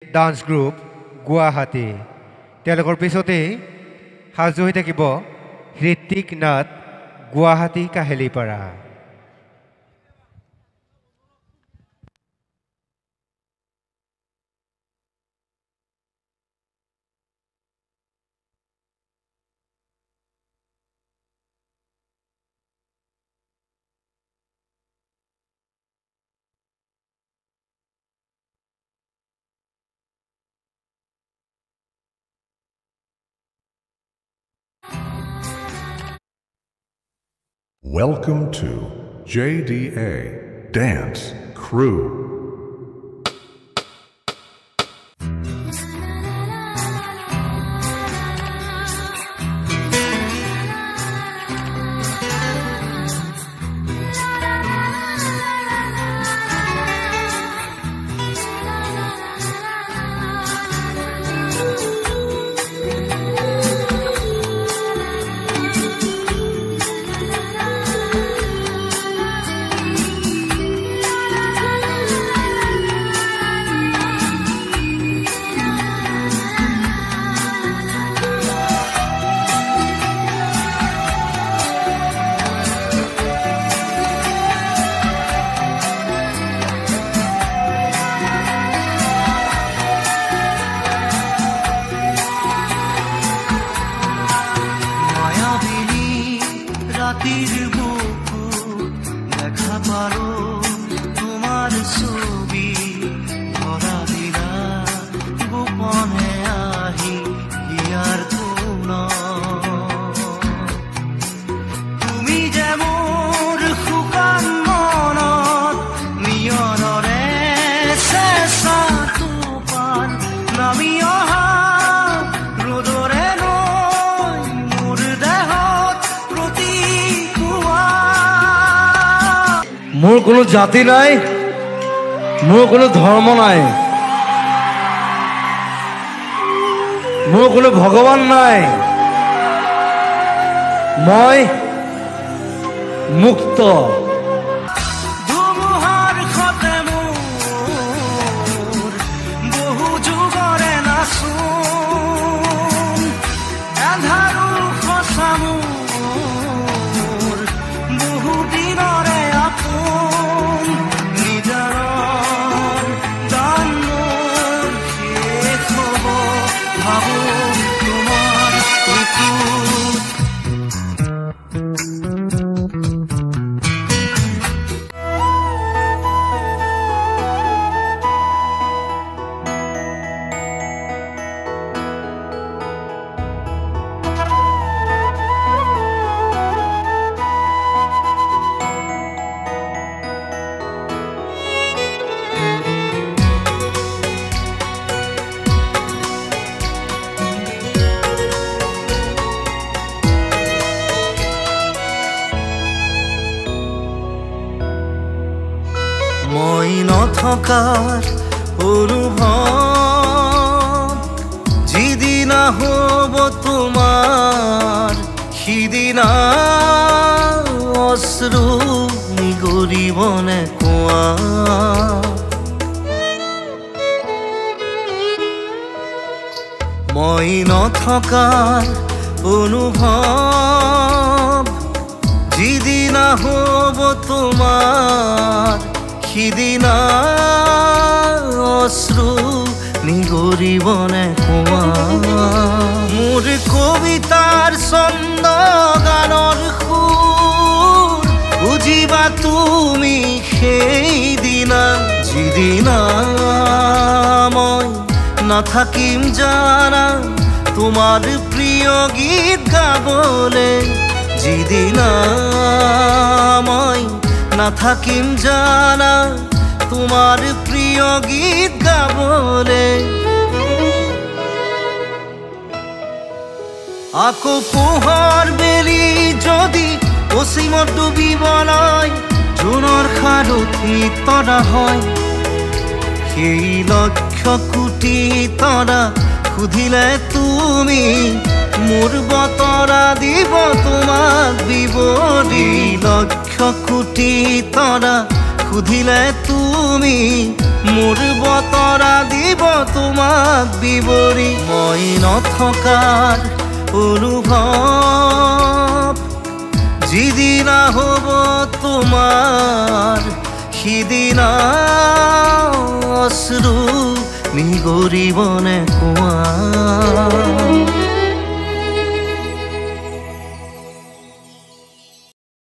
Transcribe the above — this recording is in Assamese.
ডান্স গ্ৰুপ গুৱাহাটী তেওঁলোকৰ পিছতেই সাজু হৈ থাকিব Hrithik Nath Guwahati Kahilipara. Welcome to JDA Dance Crew. মোৰ কোনো জাতি নাই, মোৰ কোনো ধৰ্ম নাই, মোৰ কোনো ভগৱান নাই, মই মুক্ত। মই নথকাৰ অনুভৱ যিদিনা হ'ব তোমাৰ, সিদিনা অশ্ৰু নিগৰিবনে কোৱা। মই নথকাৰ অনুভৱ যিদিনা হ'ব তোমাৰ, সিদিনা অশ্ৰু নিগৰিবনে কোৱা। মোৰ কবিতাৰ ছন্দ গানৰ সুৰ বুজিবা তুমি সেইদিনা, যিদিনা মই নাথাকিম জানা তোমাৰ প্ৰিয় গীত গাবলে, যিদিনা মই নাথাকিম জানা তোমাৰ প্ৰিয় গীত গাবলে। আকৌ পোহৰ বেলি যদি অসীমত ডুবিবলৈ জোনৰ সাৰথি তৰা হয়, সেই লক্ষ কোটি তৰা সুধিলে তুমি মোৰ বতৰা দিব তোমাক বিৱৰি। লক্ষ কোটি তৰা সুধিলে তুমি মোৰ বতৰা দিব তোমাক বিৱৰি মই নথকাৰ অনুভৱ যিদিনা হ'ব তোমাৰ সিদিনা অশ্ৰু নিগৰিবনে কোৱা